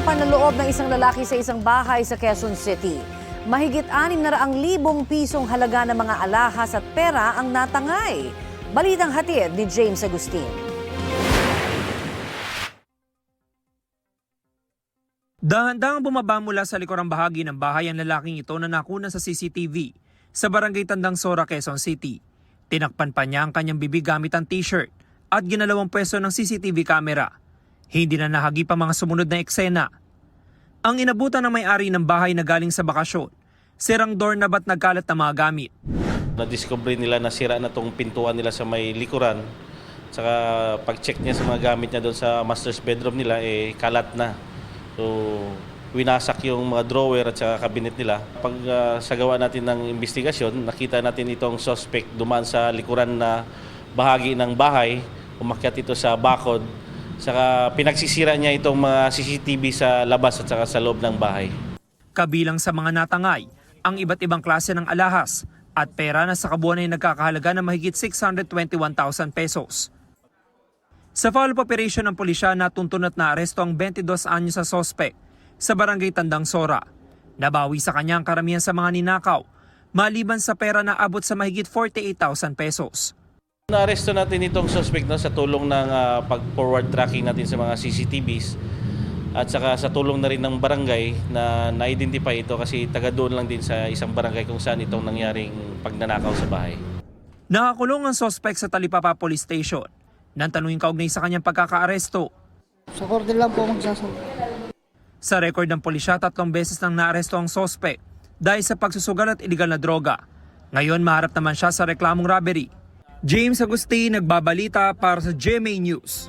panloloob ng isang lalaki sa isang bahay sa Quezon City. Mahigit 600,000 pisong halaga ng mga alahas at pera ang natangay. Balitang hatid ni James Agustin. Dahan-dahang bumaba mula sa likurang bahagi ng bahay ang lalaking ito na nakunan sa CCTV sa barangay Tandang Sora, Quezon City. Tinakpan pa niya ang kanyang bibig gamit ang t-shirt at ginalawang pwesto ng CCTV camera. Hindi na nahagip ang mga sumunod na eksena. Ang inabutan ng may-ari ng bahay na galing sa bakasyon, sirang doorknob at nagkalat na mga gamit. Na-discover nila na sira na tong pintuan nila sa may likuran. Saka pag-check niya sa mga gamit niya doon sa master's bedroom nila, kalat na. So, winasak yung mga drawer at saka cabinet nila. Pag sagawa natin ng investigasyon, nakita natin itong suspect dumaan sa likuran na bahagi ng bahay, umakyat ito sa bakod. Saka pinagsisira niya itong mga CCTV sa labas at saka sa loob ng bahay. Kabilang sa mga natangay, ang iba't ibang klase ng alahas at pera na sa kabuuan ay nagkakahalaga ng mahigit 621,000 pesos. Sa follow-up operation ng pulisya, natuntun at naaresto ang 22 anyos sa sospek sa barangay Tandang Sora. Nabawi sa kanya ang karamihan sa mga ninakaw, maliban sa pera na abot sa mahigit 48,000 pesos. Naaresto natin itong suspect sa tulong ng pag-forward tracking natin sa mga CCTVs at saka sa tulong na rin ng barangay na na-identify ito kasi taga doon lang din sa isang barangay kung saan itong nangyaring pagnanakaw sa bahay. Nakakulong ang suspect sa Talipapa Police Station. Nang tanungin kaugnay sa kanyang pagkakaaresto. Sa korte lang po magsasabi. Sa record ng pulisya, 3 beses nang naaresto ang suspect dahil sa pagsusugal at iligal na droga. Ngayon maharap naman siya sa reklamong robbery. James Agustin, nagbabalita para sa GMA News.